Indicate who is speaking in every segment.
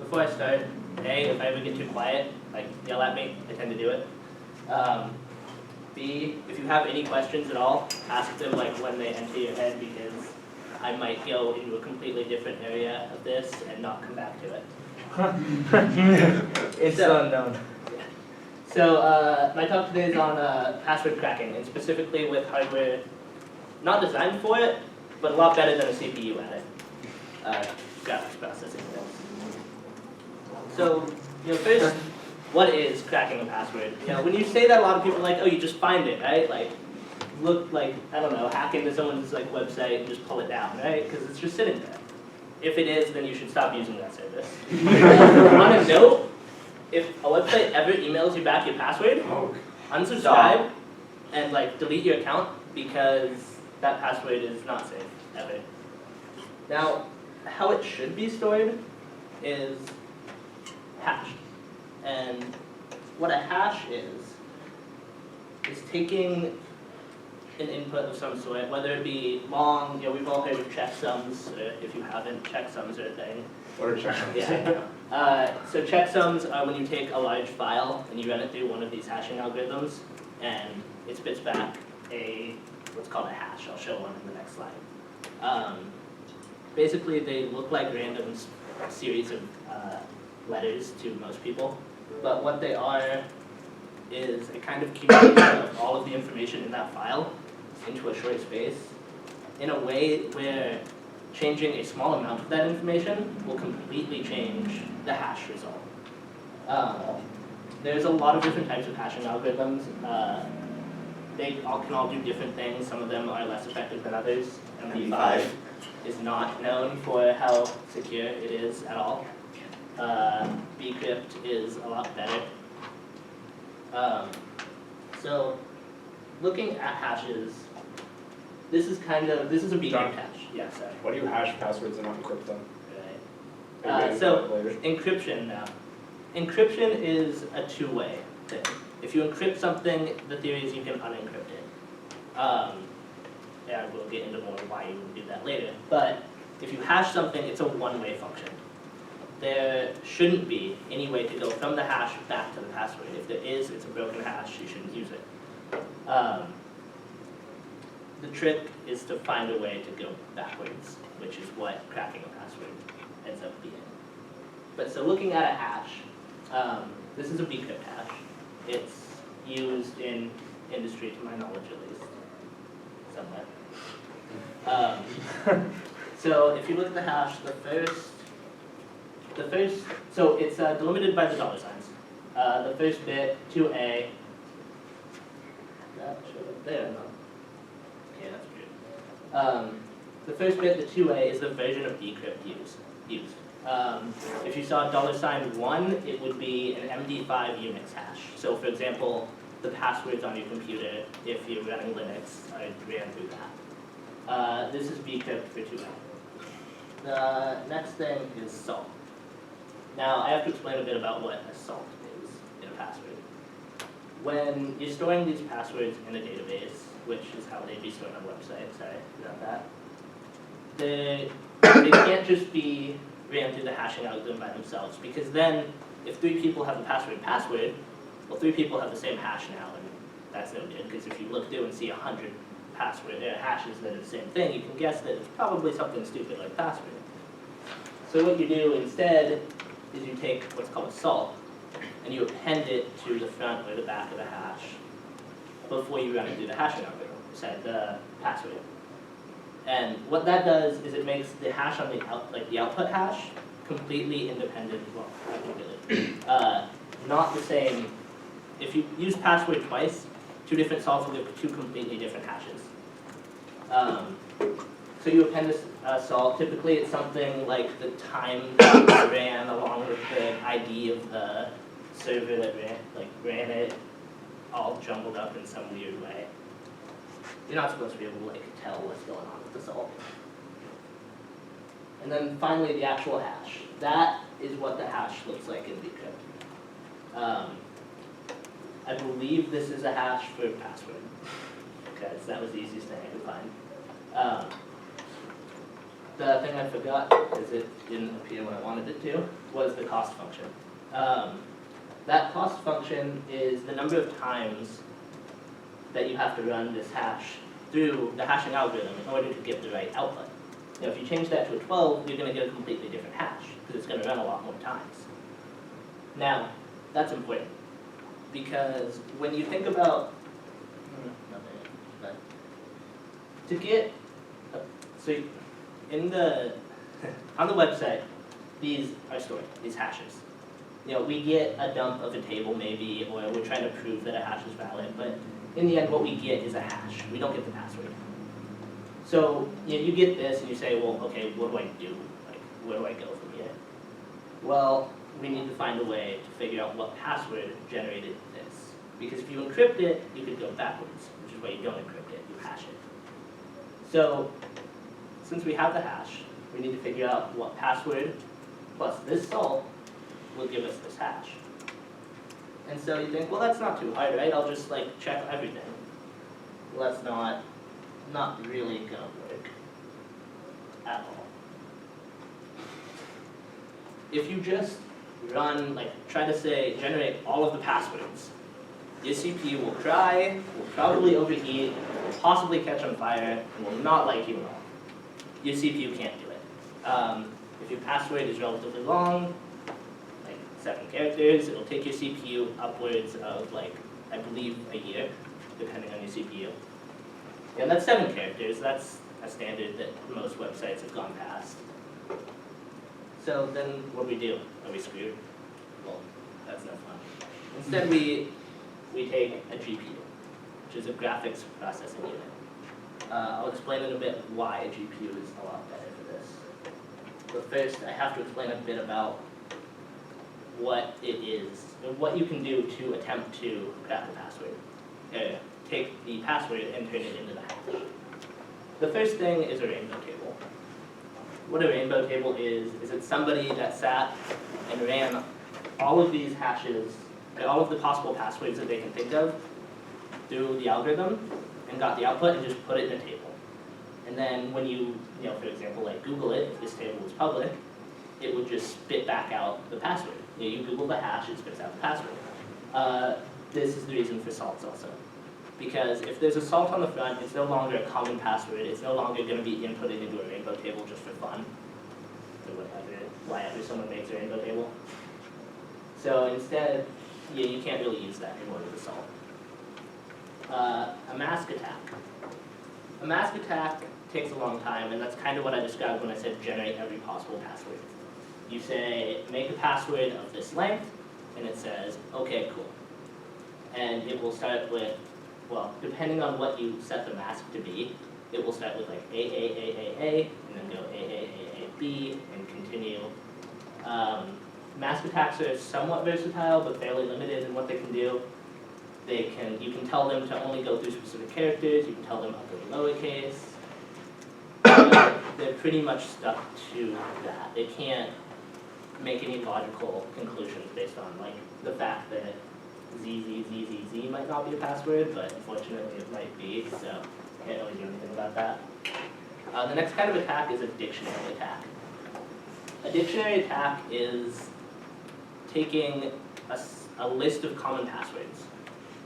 Speaker 1: before I start, A, if I ever get too quiet, like yell at me, I tend to do it. B, if you have any questions at all, ask them like when they enter your head, because I might go into a completely different area of this and not come back to it.
Speaker 2: It's unknown.
Speaker 1: So my talk today is on password cracking, and specifically with hardware not designed for it, but a lot better than a CPU at it. Graphics processing things. So, first, what is cracking a password? When you say that, a lot of people are like, oh, you just find it, right? Like, look like, I don't know, hack into someone's like website and just pull it down, right? Because it's just sitting there. If it is, then you should stop using that service. On a note, if a website ever emails you back your password, unsubscribe and like delete your account, because that password is not safe, ever. Now, how it should be stored is hashed. And what a hash is taking an input of some sort, whether it be long, we've all heard of checksums, or if you haven't, checksums are a thing.
Speaker 3: What are checksums?
Speaker 1: Yeah. So checksums are when you take a large file and you run it through one of these hashing algorithms, and it spits back what's called a hash. I'll show one in the next slide. Basically, they look like random series of letters to most people, but what they are is a kind of accumulation of all of the information in that file into a short space in a way where changing a small amount of that information will completely change the hash result. There's a lot of different types of hashing algorithms. They can all do different things. Some of them are less effective than others. MD5 is not known for how secure it is at all. Bcrypt is a lot better. So, looking at hashes, this is a Bcrypt hash. Yeah, sorry.
Speaker 3: Why do you hash passwords and not encrypt them?
Speaker 1: Right. So, encryption now. Encryption is a two-way thing. If you encrypt something, the theory is you can unencrypt it. And we'll get into more why you would do that later. But if you hash something, it's a one-way function. There shouldn't be any way to go from the hash back to the password. If there is, it's a broken hash, you shouldn't use it. The trick is to find a way to go backwards, which is what cracking a password ends up being. But so looking at a hash, this is a Bcrypt hash. It's used in industry, to my knowledge at least, somewhere. So if you look at the hash, the first, so it's delimited by the dollar signs. The first bit, 2A, that showed up there, no? Okay, that's weird. The first bit, the 2A, is the version of Bcrypt used. If you saw $1, it would be an MD5 Unix hash. So for example, the passwords on your computer, if you're running Linux, I ran through that. This is Bcrypt for 2A. The next thing is salt. Now, I have to explain a bit about what a salt is in a password. When you're storing these passwords in a database, which is how they'd be stored on a website, sorry about that, they can't just be ran through the hashing algorithm by themselves, because then, if 3 people have the password, well, 3 people have the same hash now, and that's no good, because if you look through and see 100 hashes that are the same thing, you can guess that it's probably something stupid like password. So what you do instead is you take what's called a salt, and you append it to the front or the back of the hash before you run it through the hashing algorithm, the password. And what that does is it makes the hash on the output hash completely independent, well, not completely, not the same. If you use password twice, 2 different salts will give 2 completely different hashes. So you append this salt. Typically, it's something like the time that ran along with the ID of the server that ran it, all jumbled up in some weird way. You're not supposed to be able to tell what's going on with the salt. And then finally, the actual hash. That is what the hash looks like in Bcrypt. I believe this is a hash for password, because that was the easiest thing I could find. the thing I forgot, because it didn't appear when I wanted it to, was the cost function. That cost function is the number of times that you have to run this hash through the hashing algorithm in order to get the right output. Now, if you change that to a 12, you're going to get a completely different hash, because it's going to run a lot more times. Now, that's important, because when you think about, to get, so in the, on the website, these are stored, these hashes. You know, we get a dump of a table maybe, or we're trying to prove that a hash is valid, but in the end what we get is a hash. We don't get the password. So, you know, you get this and you say, well, okay, what do I do? Like, where do I go from here? Well, we need to find a way to figure out what password generated this. Because if you encrypt it, you could go backwards, which is why you don't encrypt it, you hash it. So, since we have the hash, we need to figure out what password plus this salt will give us this hash. And so you think, well, that's not too hard, right? I'll just like check everything. Well, that's not really gonna work at all. If you just run, like, try to say, generate all of the passwords, your CPU will cry, will probably overheat, will possibly catch on fire, and will not like you at all. Your CPU can't do it. If your password is relatively long, like 7 characters, it'll take your CPU upwards of, like, I believe a year, depending on your CPU. And that's 7 characters. That's a standard that most websites have gone past. So then what do? Are we screwed? Well, that's no fun. Instead we take a GPU, which is a graphics processing unit. I'll explain in a bit why a GPU is a lot better for this. But first I have to explain a bit about what it is, and what you can do to attempt to crack the password. Take the password and turn it into the hash. The first thing is a rainbow table. What a rainbow table is it's somebody that sat and ran all of these hashes, all of the possible passwords that they can think of through the algorithm and got the output and just put it in a table. And then when you for example, like Google it, if this table was public, it would just spit back out the password. You Google the hash, it spits out the password. This is the reason for salts also. Because if there's a salt on the front, it's no longer a common password. It's no longer going to be inputted into a rainbow table just for fun, or whatever someone makes a rainbow table. So instead, you can't really use that anymore with a salt. A mask attack. A mask attack takes a long time, and that's kind of what I described when I said generate every possible password. You say, make a password of this length, and it says, okay, cool. And it will start with, well, depending on what you set the mask to be, it will start with like A, and then go A, and continue. Mask attacks are somewhat versatile, but fairly limited in what they can do. You can tell them to only go through specific characters, you can tell them upper and lowercase. They're pretty much stuck to that. They can't make any logical conclusions based on like the fact that ZZZZZ might not be a password, but unfortunately it might be, so can't really do anything about that. The next kind of attack is a dictionary attack. A dictionary attack is taking a list of common passwords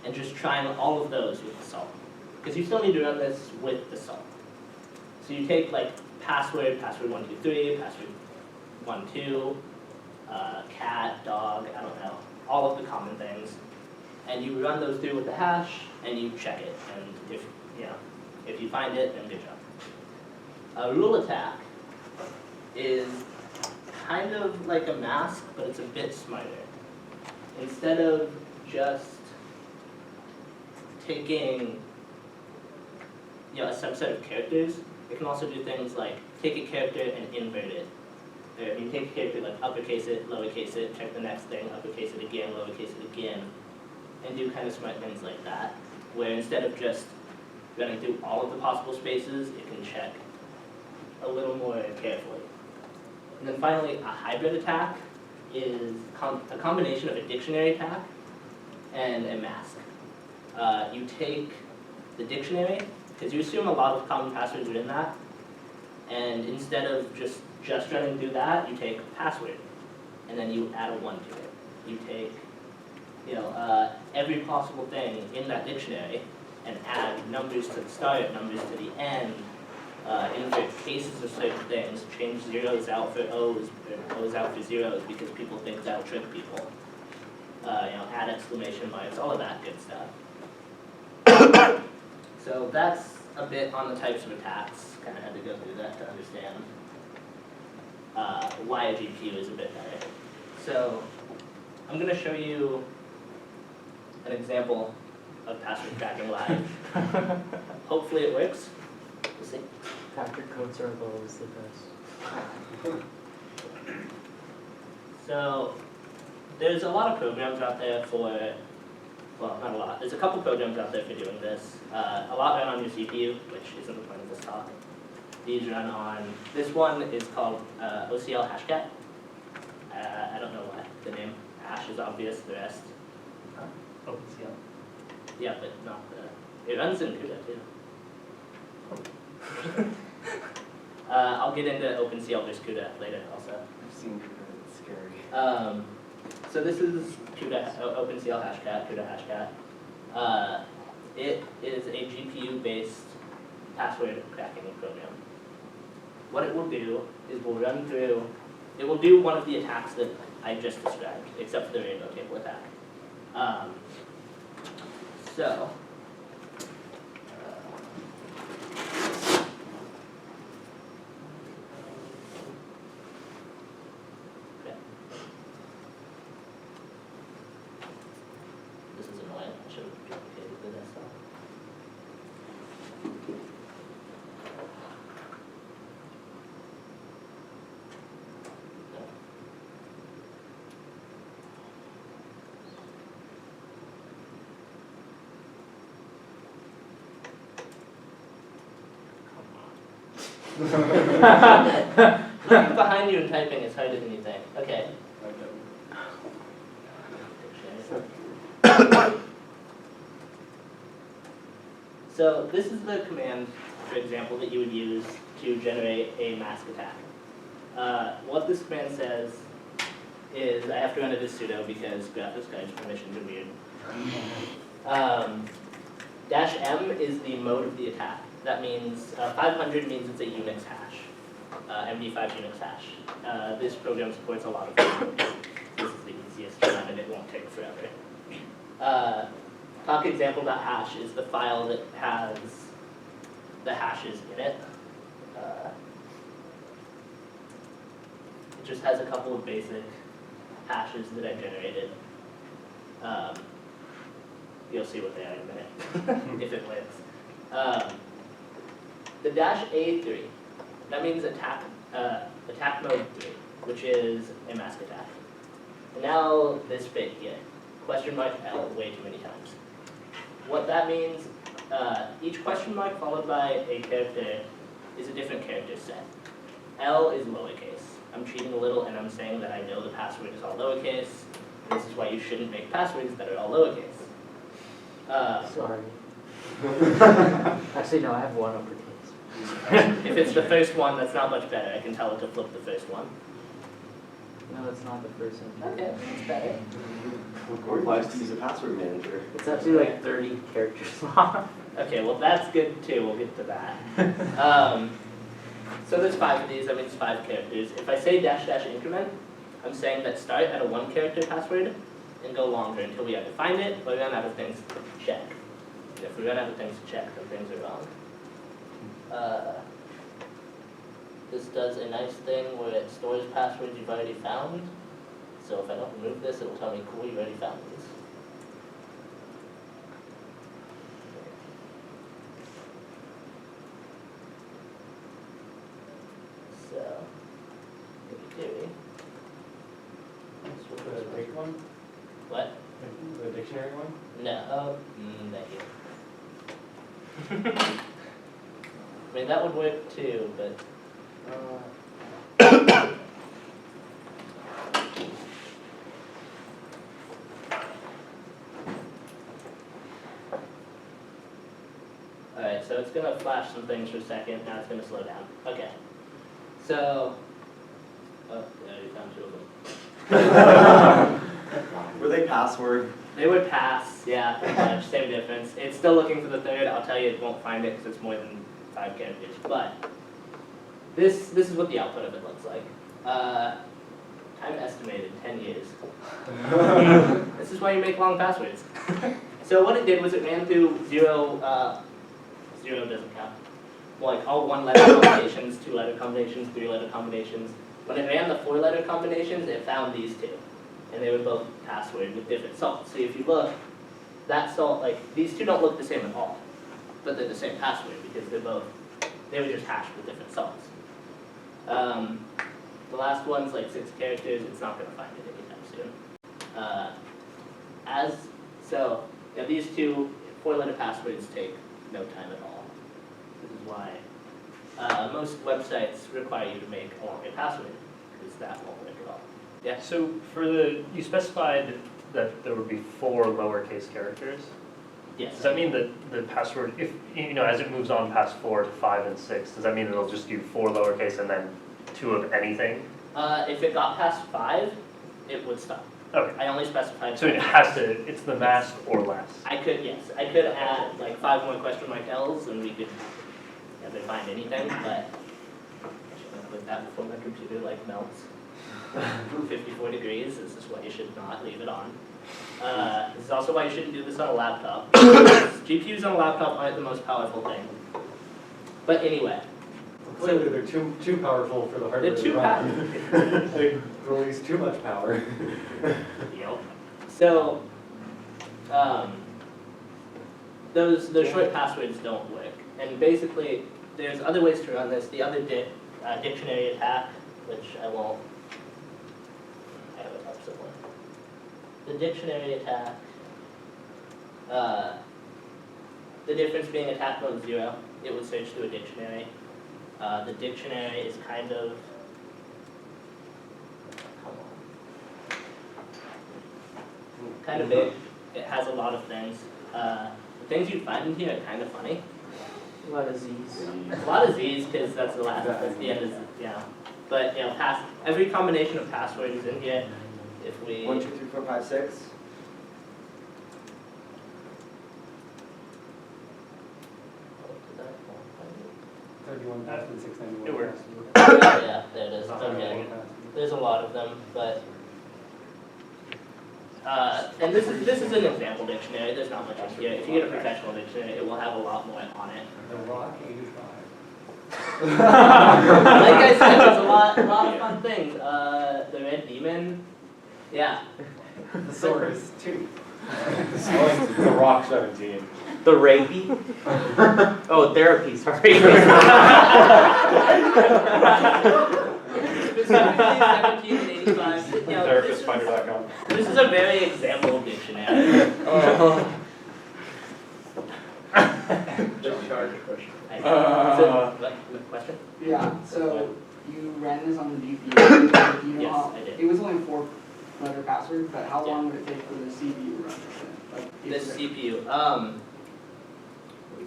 Speaker 1: and just trying all of those with the salt. Because you still need to run this with the salt. So you take like password 123, password 12, cat, dog, I don't know, all of the common things. And you run those through with the hash, and you check it. And if you find it, then good job. A rule attack is kind of like a mask, but it's a bit smarter. Instead of just taking a subset of characters, it can also do things like take a character and invert it. Or you take a character, like uppercase it, lowercase it, check the next thing, uppercase it again, lowercase it again, and do kind of smart things like that, where instead of just running through all of the possible spaces, it can check a little more carefully. And then finally, a hybrid attack is a combination of a dictionary attack and a mask. You take the dictionary, because you assume a lot of common passwords are in that, And instead of just trying to do that, you take password, and then you add a 1 to it. You take, every possible thing in that dictionary and add numbers to the start, numbers to the end, insert cases of certain things, change zeros out for O's, or O's out for zeros because people think that'll trick people. Add exclamation marks, all of that good stuff. So that's a bit on the types of attacks. Kind of had to go through that to understand why a GPU is a bit better. So I'm going to show you an example of password cracking live. Hopefully it works. We'll see.
Speaker 2: Factor code are always the best.
Speaker 1: So there's a lot of programs out there for, well, not a lot. There's a couple programs out there for doing this. A lot run on your CPU, which isn't the point of this talk. These run on, this one is called OCL Hashcat. I don't know why. The name hash is obvious, the rest.
Speaker 2: OpenCL.
Speaker 1: Yeah, but not the, it runs in CUDA too. I'll get into OpenCL versus CUDA later also.
Speaker 3: I've seen CUDA, it's scary.
Speaker 1: So this is CUDA, OpenCL Hashcat, CUDA Hashcat. It is a GPU-based password cracking program. What it will do is we'll run through, it will do one of the attacks that I just described, except for the rainbow table attack. So, okay. This is annoying. I should have duplicated the desktop. Looking behind you and typing is harder than you think. Okay. So this is the command, for example, that you would use to generate a mask attack. What this command says is, I have to run it as sudo because graphics cards permissions are weird. -M is the mode of the attack. That means 500 means it's a Unix hash, MD5 Unix hash. This program supports a lot of them. This is the easiest one and it won't take forever. Talk example.hash is the file that has the hashes in it. It just has a couple of basic hashes that I generated. You'll see what they are in a minute, if it lives. The -A3, that means attack mode 3, which is a mask attack. And now this bit here, question mark L way too many times. What that means, each question mark followed by a character is a different character set. L is lowercase. I'm cheating a little and I'm saying that I know the password is all lowercase. This is why you shouldn't make passwords that are all lowercase.
Speaker 2: Sorry. Actually, no, I have one uppercase.
Speaker 1: If it's the first one, that's not much better. I can tell it to flip the first one.
Speaker 2: No, it's not the first one.
Speaker 1: Okay, that's better.
Speaker 4: Or wise to use a password manager.
Speaker 2: It's actually like 30 characters long.
Speaker 1: Okay, well that's good too. We'll get to that. So there's 5 of these. That means 5 characters. If I say -- increment, I'm saying that start at a 1-character password and go longer until we either find it or run out of things to check. And if we run out of things to check, then things are wrong. This does a nice thing where it stores passwords you've already found. So if I don't remove this, it'll tell me, cool, you already found these. So, in theory,
Speaker 3: The Greek one?
Speaker 1: what?
Speaker 3: The dictionary one?
Speaker 1: No, thank you. I mean, that would work too, but alright, so it's going to flash some things for a second, now it's going to slow down. Okay. So, oh, yeah, you found two of them.
Speaker 4: Were they password?
Speaker 1: They would pass, yeah, pretty much, same difference. It's still looking for the third. I'll tell you, it won't find it because it's more than 5 characters. But this is what the output of it looks like. Time estimated 10 years. This is why you make long passwords. So what it did was it ran through zero doesn't count. Like all 1-letter combinations, 2-letter combinations, 3-letter combinations. When it ran the 4-letter combinations, it found these two. And they were both password with different salts. So if you look, that salt, like, these two don't look the same at all. But they're the same password because they were just hashed with different salts. The last one's like 6 characters, it's not gonna find it anytime soon. So, yeah, these two 4-letter passwords take no time at all. This is why most websites require you to make a longer password, because that won't work at all. Yeah.
Speaker 5: So you specified that there would be 4 lowercase characters.
Speaker 1: Yes.
Speaker 5: Does that mean that the password, if as it moves on past 4 to 5 and 6, does that mean it'll just do 4 lowercase and then 2 of anything?
Speaker 1: If it got past 5, it would stop.
Speaker 5: Okay.
Speaker 1: I only specified.
Speaker 5: So it has to, it's the mask or less.
Speaker 1: I could add like 5 more question mark L's and we could never find anything, but I shouldn't put that before my computer like melts. 54 degrees, this is why you should not leave it on. This is also why you shouldn't do this on a laptop. GPUs on a laptop aren't the most powerful thing. But anyway.
Speaker 3: Clearly, they're too powerful for the hardware.
Speaker 1: They're too powerful.
Speaker 3: They release too much power.
Speaker 1: Yep. So, those short passwords don't work. And basically, there's other ways to run this. The other dictionary attack, which I won't. I have it up somewhere. The dictionary attack. The difference being attack mode 0, it would search through a dictionary. The dictionary is kind of, kind of big. It has a lot of things. The things you find in here are kind of funny.
Speaker 2: A lot of Z's.
Speaker 1: A lot of Z's because that's the end is, yeah. But every combination of passwords is in here. If we
Speaker 4: 1, 2, 3, 4, 5, 6.
Speaker 5: It works.
Speaker 1: Yeah, there it is. Okay. There's a lot of them, but and this is an example dictionary. There's not much in here. If you get a professional dictionary, it will have a lot more on it.
Speaker 3: The Rock 85.
Speaker 1: Like I said, there's a lot of fun things. The Red Demon, yeah.
Speaker 3: The Saurus 2. The Rock 17.
Speaker 2: The rapey? Oh, therapy, sorry.
Speaker 1: Specifically 1785.
Speaker 3: Therapistfinder.com.
Speaker 1: This is a very example dictionary. What question?
Speaker 6: Yeah, so you ran this on the GPU. Do you know
Speaker 1: Yes,
Speaker 6: how,
Speaker 1: I did.
Speaker 6: it was only a 4-letter password, but how long would it take for the CPU to run this? Like,
Speaker 1: The
Speaker 6: is it-
Speaker 1: CPU.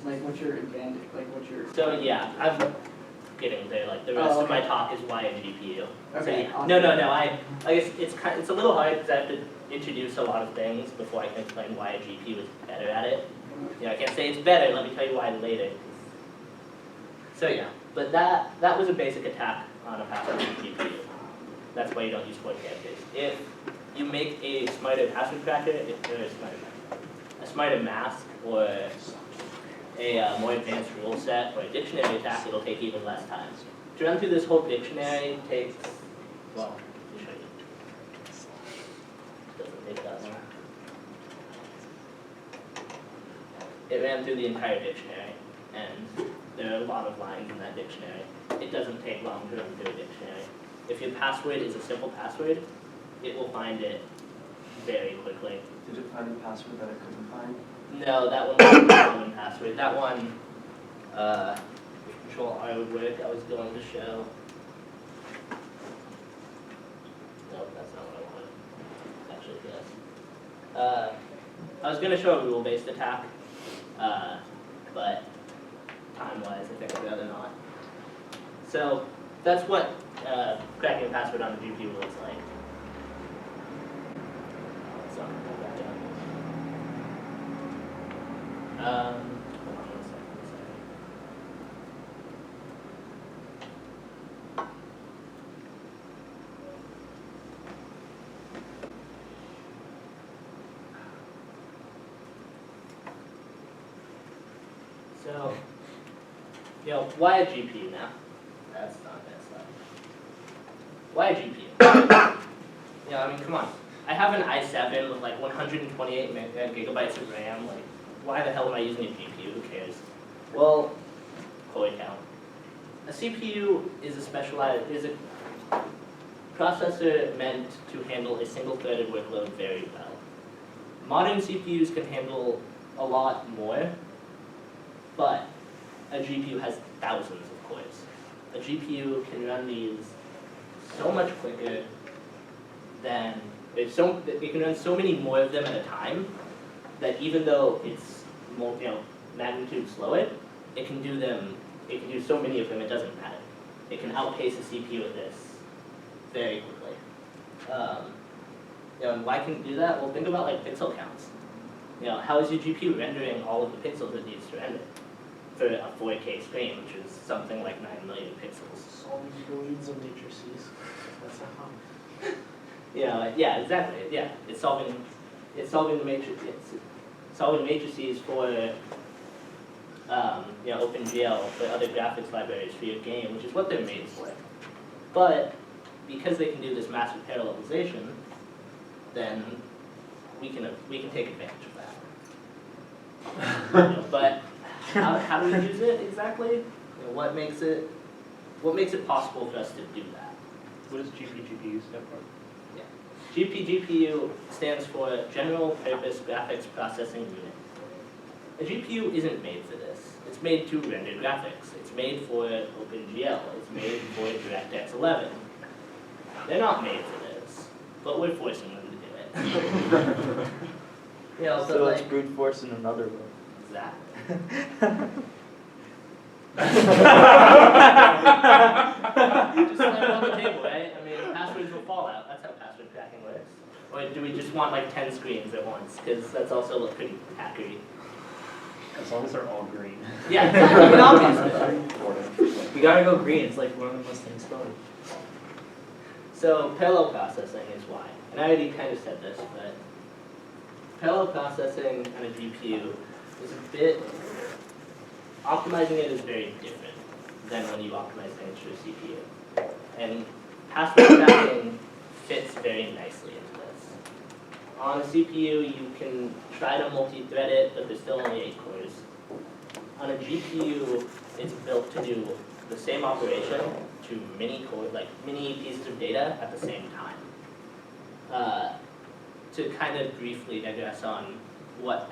Speaker 6: like what's your advantage? Like what's your?
Speaker 1: So yeah, I'm getting there. Like the rest
Speaker 6: Oh,
Speaker 1: of my
Speaker 6: okay.
Speaker 1: talk is why a GPU. So,
Speaker 6: Okay,
Speaker 1: yeah.
Speaker 6: awesome.
Speaker 1: No. I guess it's a little hard because I have to introduce a lot of things before I can explain why a GPU is better at it. I can't say it's better. Let me tell you why later. So yeah, but that was a basic attack on a password GPU. That's why you don't use 4 characters. If you make a smarter password cracker, a smarter mask, or a more advanced rule set, or a dictionary attack, it'll take even less time. To run through this whole dictionary takes, well, let me show you. Doesn't take that long. It ran through the entire dictionary, and there are a lot of lines in that dictionary. It doesn't take long to run through a dictionary. If your password is a simple password, it will find it very quickly.
Speaker 4: Did it find the password that it couldn't find?
Speaker 1: No, that one was a common password. That one, Control R would work. I was going to show. Nope, that's not what I wanted. Actually, yes. I was going to show a rule-based attack, but time-wise, I think I'd rather not. So that's what cracking a password on the GPU looks like. So, hold that down. Hold on 1 second, sorry. So, why a GPU now? That's not that slide. Why a GPU? I mean, come on. I have an i7 with like 128 gigabytes of RAM. Like, why the hell am I using a GPU? Who cares? Well, holy cow. A CPU is a processor meant to handle a single-threaded workload very well. Modern CPUs can handle a lot more, but a GPU has thousands of cores. A GPU can run these so much quicker than, it can run so many more of them at a time that even though it's magnitude slower, it can do so many of them, it doesn't matter. It can outpace a CPU at this very quickly. And why can it do that? Well, think about like pixel counts. How is your GPU rendering all of the pixels it needs to render for a 4K screen, which is something like 9 million pixels?
Speaker 6: Solving billions of matrices. That's how.
Speaker 1: Yeah, exactly. Yeah, it's solving the matrix. It's solving matrices for OpenGL, for other graphics libraries for your game, which is what they're made for. But because they can do this massive parallelization, then we can take advantage of that. But how do we use it exactly? What makes it possible for us to do that?
Speaker 5: What does Gpgpu stand for?
Speaker 1: Gpgpu stands for General Purpose Graphics Processing Unit. A GPU isn't made for this. It's made to render graphics. It's made for OpenGL. It's made for DirectX 11. They're not made for this, but we're forcing them to do it.
Speaker 2: So it's brute force in another way.
Speaker 1: Exactly. Just slam it on the table, right? I mean, passwords will fall out. That's how password cracking works. Or do we just want like 10 screens at once? Because that's also pretty hackery.
Speaker 5: As long as they're all green.
Speaker 1: Yeah, exactly. I mean, obviously.
Speaker 2: We gotta go green, it's like one of the most things going.
Speaker 1: So parallel processing is why. And I already kind of said this, but parallel processing on a GPU is a bit, optimizing it is very different than when you optimize things for a CPU. And password cracking fits very nicely into this. On a CPU, you can try to multi-thread it, but there's still only 8 cores. On a GPU, it's built to do the same operation to many pieces of data at the same time. To kind of briefly digress on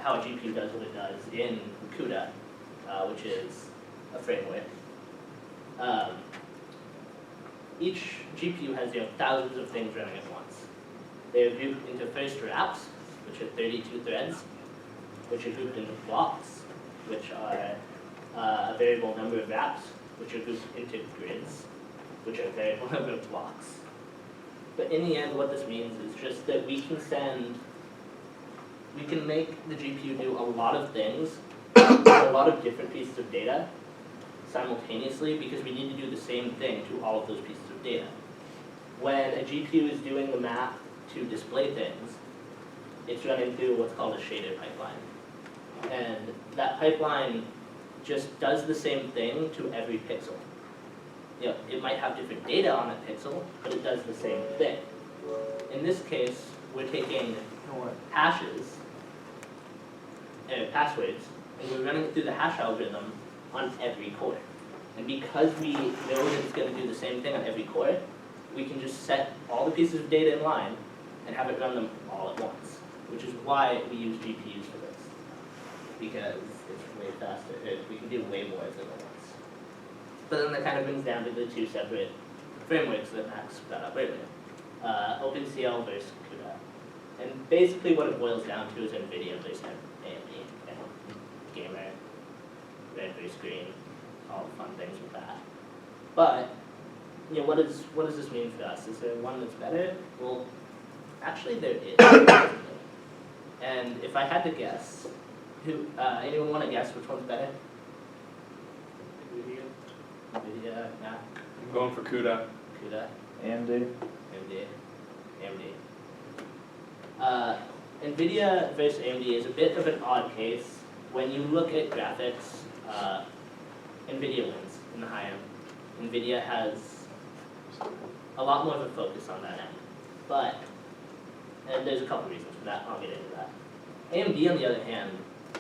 Speaker 1: how a GPU does what it does in CUDA, which is a framework. Each GPU has thousands of things running at once. They are grouped into first wraps, which are 32 threads, which are grouped into blocks, which are a variable number of wraps, which are grouped into grids, which are a variable number of blocks. But in the end, what this means is just that we can make the GPU do a lot of things, a lot of different pieces of data simultaneously, because we need to do the same thing to all of those pieces of data. When a GPU is doing the math to display things, it's running through what's called a shader pipeline. And that pipeline just does the same thing to every pixel. It might have different data on that pixel, but it does the same thing. In this case, we're taking hashes, passwords, and we're running it through the hash algorithm on every core. And because we know that it's going to do the same thing on every core, we can just set all the pieces of data in line and have it run them all at once, which is why we use GPUs for this, because it's way faster. We can do way more than at once. But then that kind of brings down to the two separate frameworks that Max brought up earlier, OpenCL versus CUDA. And basically what it boils down to is NVIDIA versus AMD, gamer, red versus green, all the fun things with that. But what does this mean for us? Is there one that's better? Well, actually there is. And if I had to guess, anyone want to guess which one's better? NVIDIA, nah,
Speaker 3: I'm going for CUDA.
Speaker 1: CUDA,
Speaker 4: AMD.
Speaker 1: AMD. NVIDIA versus AMD is a bit of an odd case. When you look at graphics, NVIDIA wins in the high end. NVIDIA has a lot more of a focus on that end. But, and there's a couple reasons for that, I'll get into that. AMD, on the other hand,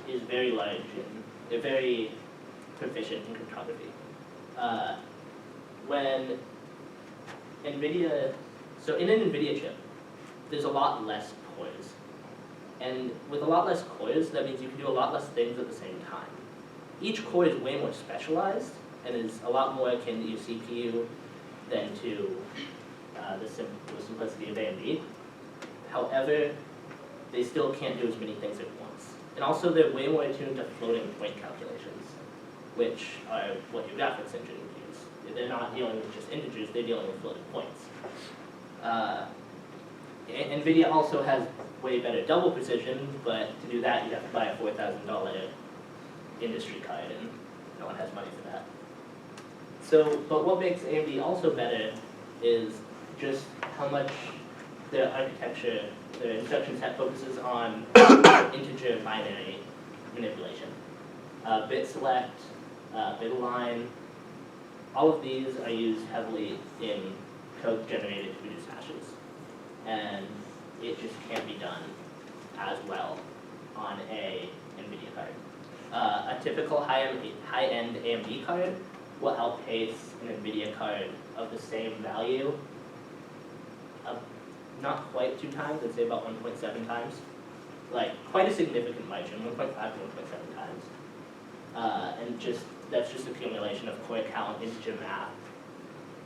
Speaker 1: is very large and they're very proficient in cryptography. When NVIDIA, so in an NVIDIA chip, there's a lot less cores. And with a lot less cores, that means you can do a lot less things at the same time. Each core is way more specialized and is a lot more akin to your CPU than to the simplicity of AMD. However, they still can't do as many things at once. And also they're way more attuned to floating point calculations, which are what your graphics engine would use. They're not dealing with just integers, they're dealing with floating points. NVIDIA also has way better double precision, but to do that you have to buy a $4,000 industry card, and no one has money for that. So, but what makes AMD also better is just how much their architecture, their instruction set focuses on integer binary manipulation. Bit select, bit align, all of these are used heavily in code generated to produce hashes. And it just can't be done as well on a NVIDIA card. A typical high-end AMD card will outpace an NVIDIA card of the same value, not quite 2 times, I'd say about 1.7 times. Like, quite a significant margin, 1.5 to 1.7 times. And that's just accumulation of core count, integer math,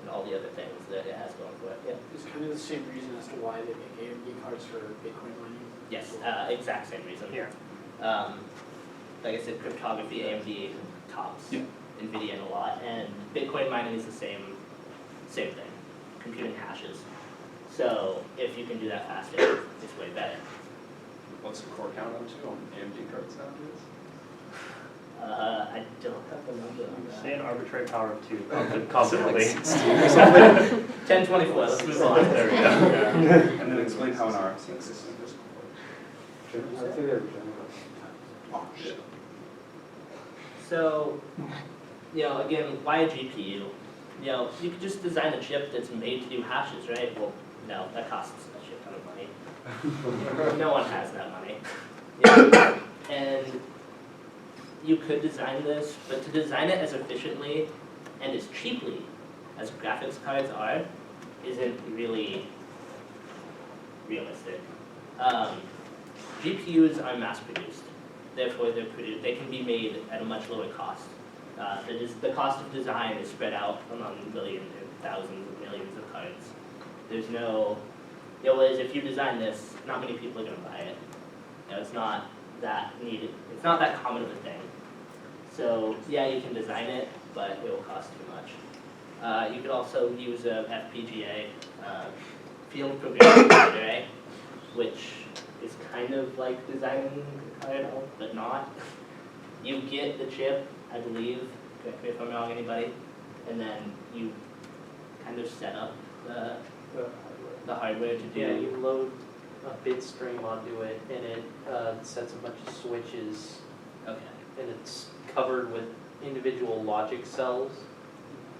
Speaker 1: and all the other things that it has going for it. Yeah.
Speaker 6: It's kind of the same reason as to why they make AMD cards for Bitcoin mining.
Speaker 1: Yes, exact same reason.
Speaker 5: Yeah.
Speaker 1: Like I said, cryptography, AMD tops NVIDIA in a lot, and Bitcoin mining is the same thing, computing hashes. So if you can do that faster, it's way better.
Speaker 3: What's the core count on AMD cards nowadays?
Speaker 1: I don't have the number on that.
Speaker 5: Say an arbitrary power of 2, confidently.
Speaker 1: 1024, let's move on.
Speaker 5: There we go.
Speaker 3: And then explain how an RX exists in this core. Oh, shit.
Speaker 1: So, again, why a GPU? You could just design a chip that's made to do hashes, right? Well, no, that costs a shit ton of money. No one has that money. And you could design this, but to design it as efficiently and as cheaply as graphics cards are, isn't really realistic. GPUs are mass-produced. Therefore, they can be made at a much lower cost. The cost of design is spread out among millions or thousands of millions of cards. There's no, whereas if you design this, not many people are going to buy it. It's not that needed. It's not that common of a thing. So yeah, you can design it, but it will cost too much. You could also use a FPGA, field programming array, which is kind of like designing a card, but not. You get the chip, I believe, correct me if I'm wrong, anybody, and then you kind of set up the hardware to do.
Speaker 2: Yeah, you load a bit stream onto it, and it sets a bunch of switches,
Speaker 1: Okay.
Speaker 2: and it's covered with individual logic cells.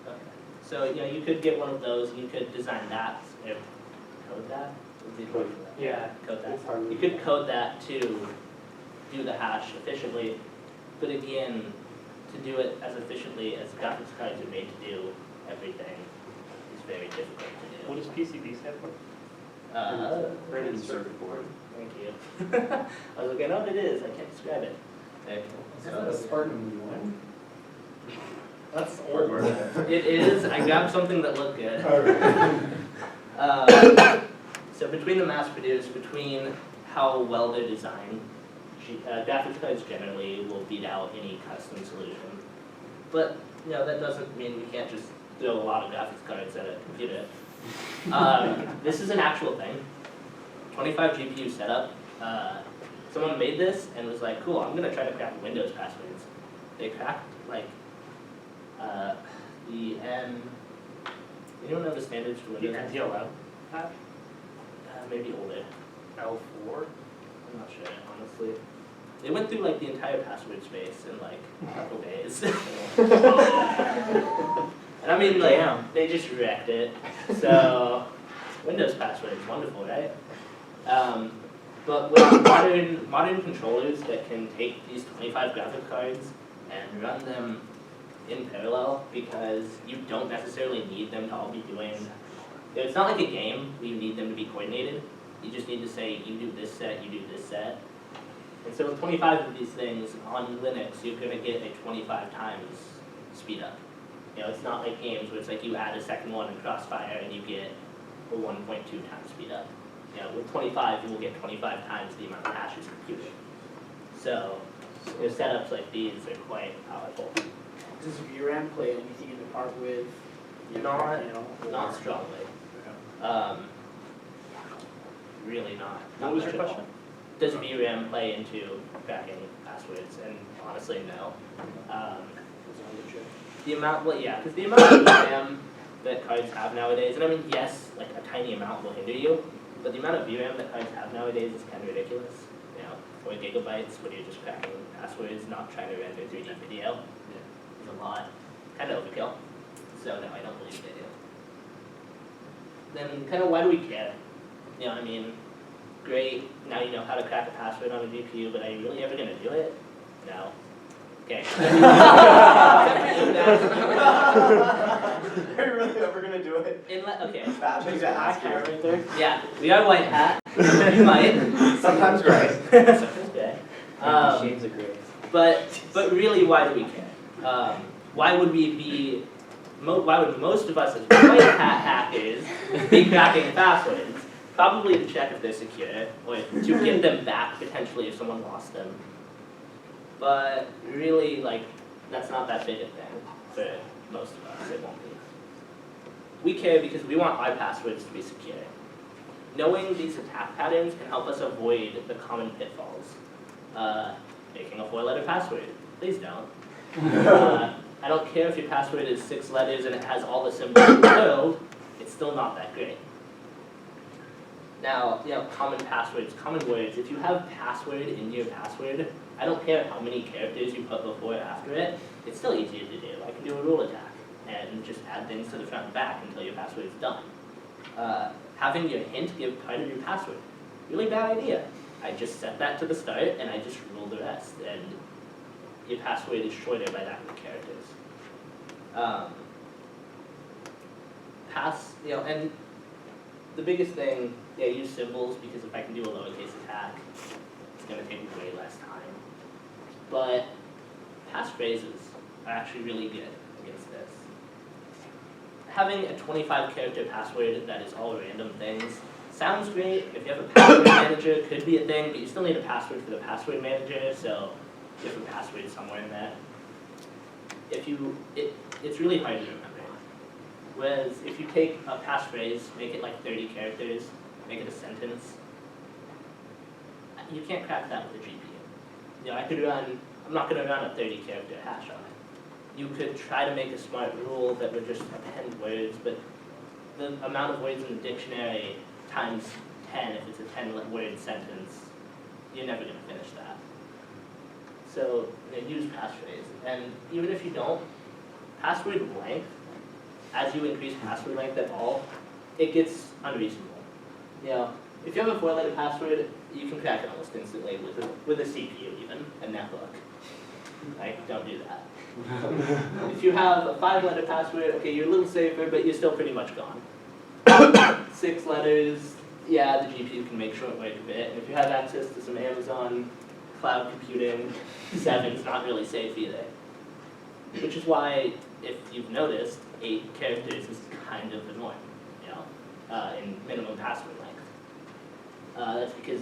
Speaker 1: Okay. So you could get one of those, and you could design that, or code that. Would be the word for that?
Speaker 2: Yeah.
Speaker 1: Code that. You could code that to do the hash efficiently, but again, to do it as efficiently as graphics cards are made to do everything is very difficult to do.
Speaker 5: What does PCB stand for?
Speaker 2: Printed circuit board.
Speaker 1: Thank you. I was like, I know what it is, I can't describe it. Okay.
Speaker 3: Is that a Spartan one?
Speaker 1: That's old. It is. I grabbed something that looked good. So between the mass-produced, between how well they're designed, graphics cards generally will beat out any custom solution. But that doesn't mean we can't just throw a lot of graphics cards at a computer. This is an actual thing. 25 GPU setup. Someone made this and was like, cool, I'm gonna try to crack Windows passwords. They cracked like the anyone know the standards for
Speaker 5: The
Speaker 1: Windows?
Speaker 5: NTLM patch?
Speaker 1: Maybe older.
Speaker 5: L4?
Speaker 1: I'm not sure, honestly. They went through like the entire password space in like a couple days. And I mean, like, they just wrecked it. So, Windows password is wonderful, right? But with modern controllers that can take these 25 graphic cards and run them in parallel, because you don't necessarily need them to all be doing. It's not like a game where you need them to be coordinated. You just need to say, you do this set, you do this set. And so with 25 of these things on Linux, you're going to get a 25 times speed up. You know, it's not like games where it's like you add a second one in Crossfire and you get a 1.2 times speed up. You know, with 25, you will get 25 times the amount of hashes computed. So, you know, setups like these are quite powerful.
Speaker 6: Does VRAM play anything in the part with?
Speaker 1: Not strongly. Really not.
Speaker 5: What was
Speaker 1: much
Speaker 5: your
Speaker 1: at all.
Speaker 5: question?
Speaker 1: Does VRAM play into cracking passwords? And honestly, no. The amount, well, yeah, because the amount of VRAM that cards have nowadays, and I mean, yes, like a tiny amount will hinder you, but the amount of VRAM that cards have nowadays is kind of ridiculous. You know, 4 gigabytes when you're just cracking passwords, not trying to render 3D video, is a lot. Kind of overkill. So no, I don't believe they do. Then kind of why do we care? You know, I mean, great, now you know how to crack a password on a GPU, but are you really ever going to do it? No. Okay.
Speaker 4: Are you really ever gonna do it?
Speaker 1: Okay.
Speaker 4: Bad thing to ask you.
Speaker 6: Right there.
Speaker 1: Yeah, we are white hat. You might.
Speaker 4: Sometimes gray.
Speaker 1: Sometimes gray.
Speaker 2: Shades of gray.
Speaker 1: But really, why do we care? Why would we be? Why would most of us as white hat hackers be cracking passwords? Probably to check if they're secure, or to get them back potentially if someone lost them. But really, like, that's not that big a thing for most of us. It won't be. We care because we want our passwords to be secure. Knowing these attack patterns can help us avoid the common pitfalls. Making a 4-letter password. Please don't. I don't care if your password is 6 letters and it has all the symbols in the world, it's still not that great. Now, you know, common passwords, common words. If you have password in your password, I don't care how many characters you put before or after it, it's still easier to do. I can do a rule attack and just add things to the front and back until your password is done. Having your hint give part of your password, really bad idea. I just set that to the start and I just rule the rest, and your password is shorter by that many characters. And the biggest thing, yeah, use symbols, because if I can do a lowercase attack, it's going to take way less time. But passphrases are actually really good against this. Having a 25-character password that is all random things sounds great. If you have a password manager, it could be a thing, but you still need a password for the password manager, so different password somewhere in there. It's really hard to remember. Whereas if you take a passphrase, make it like 30 characters, make it a sentence, you can't crack that with a GPU. You know, I'm not going to run a 30-character hash on it. You could try to make a smart rule that would just append words, but the amount of words in the dictionary times 10, if it's a 10-word sentence, you're never going to finish that. So, you know, use passphrase. And even if you don't, password length, as you increase password length at all, it gets unreasonable. You know, if you have a 4-letter password, you can crack it almost instantly with a CPU even, a netbook. Like, don't do that. If you have a 5-letter password, okay, you're a little safer, but you're still pretty much gone. 6 letters, yeah, the GPU can make short work of it. And if you have access to some Amazon cloud computing, 7's not really safe either. Which is why, if you've noticed, 8 characters is kind of the norm, you know, in minimum password length. That's because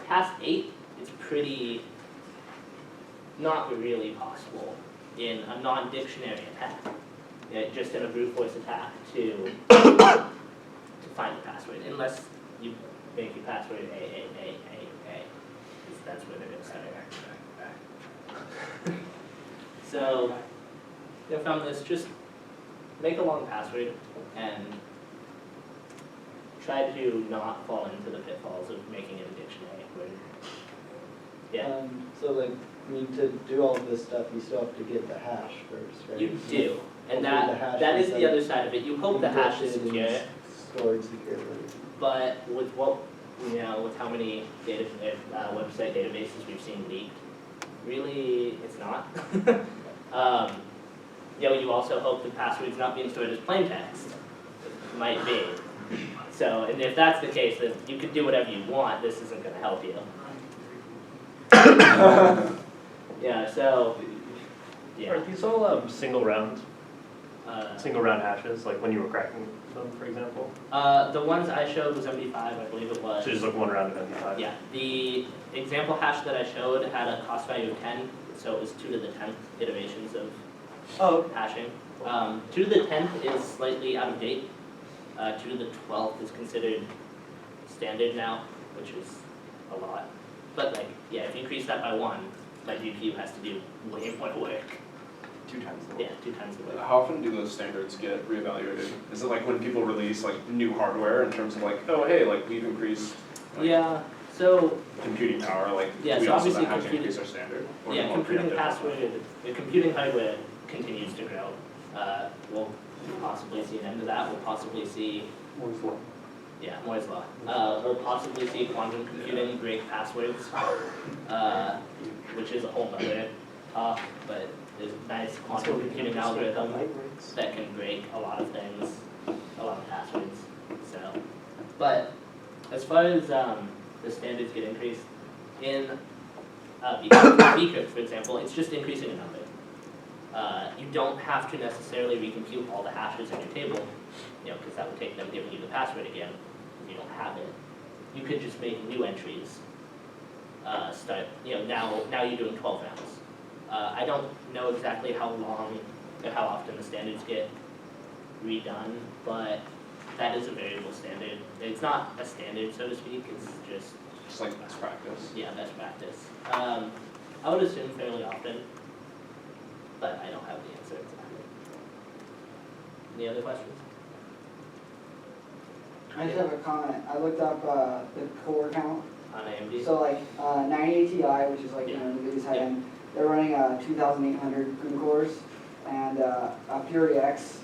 Speaker 1: past 8, it's pretty not really possible in a non-dictionary attack. just in a brute force attack to find the password, unless you make your password A, because that's where they're going to start. So, from this, just make a long password and try to not fall into the pitfalls of making it a dictionary word. Yeah,
Speaker 7: So like, I mean, to do all of this stuff, you still have to get the hash first, right?
Speaker 1: you do, and
Speaker 7: Hopefully the hash
Speaker 1: that is
Speaker 7: is
Speaker 1: the other side of it. You hope the hash is
Speaker 7: encrypted and
Speaker 1: secure,
Speaker 7: stored securely.
Speaker 1: but with with how many website databases we've seen leaked, really, it's not. You also hope the password's not being stored as plain text. It might be. So, and if that's the case, then you can do whatever you want. This isn't going to help you. Yeah. So. Yeah.
Speaker 5: Are these all single round hashes, like when you were cracking them, for example?
Speaker 1: The ones I showed was MD5, I believe it was.
Speaker 5: So just like one round of MD5?
Speaker 1: Yeah. The example hash that I showed had a cost value of 10, so it was 2 to the 10th iterations of hashing. 2 to the 10th is slightly out of date. 2 to the 12th is considered standard now, which is a lot. But if you increase that by 1, my GPU has to do way more work.
Speaker 3: 2 times the
Speaker 1: Yeah, 2 times the work.
Speaker 3: How often do those standards get reevaluated? Is it like when people release like new hardware in terms of like, oh hey, like we've increased like,
Speaker 1: Yeah, so
Speaker 3: computing power, like
Speaker 1: Yeah,
Speaker 3: we
Speaker 1: so
Speaker 3: also
Speaker 1: obviously
Speaker 3: then have to
Speaker 1: computing-
Speaker 3: increase our standard? Or
Speaker 1: yeah,
Speaker 3: more
Speaker 1: computing
Speaker 3: preemptive?
Speaker 1: the computing hardware continues to grow. We'll possibly see an end to that. We'll possibly see Moore's law. We'll possibly see quantum computing break passwords, which is a whole other talk, but there's a nice quantum computing algorithm that can break a lot of things, a lot of passwords. So, but as far as the standards get increased, in Bcrypt, for example, it's just increasing a number. You don't have to necessarily recompute all the hashes in your table, because that would take them giving you the password again. If you don't have it, you could just make new entries. Now you're doing 12 rounds. I don't know exactly how long or how often the standards get redone, but that is a variable standard. It's not a standard, so to speak. It's just
Speaker 3: Like best practice.
Speaker 1: best practice. I would assume fairly often, but I don't have the answer to that. Any other questions?
Speaker 6: I just have a comment. I looked up the core count.
Speaker 1: On AMD?
Speaker 6: So 98 Ti, which is the biggest high end, they're running 2,800 CUDA cores, and Fury X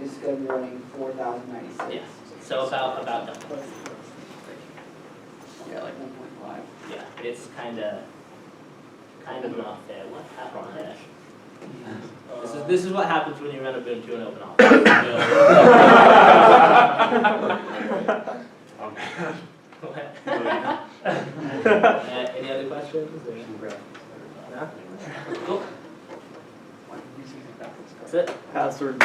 Speaker 6: is going to be running 4,096.
Speaker 1: Yeah. So about double.
Speaker 6: Yeah, like 1.5.
Speaker 1: Yeah, it's kind of not fair. What happened there? This is what happens when you run Ubuntu and open office. Any other questions? No? Cool. That's it.
Speaker 7: Password.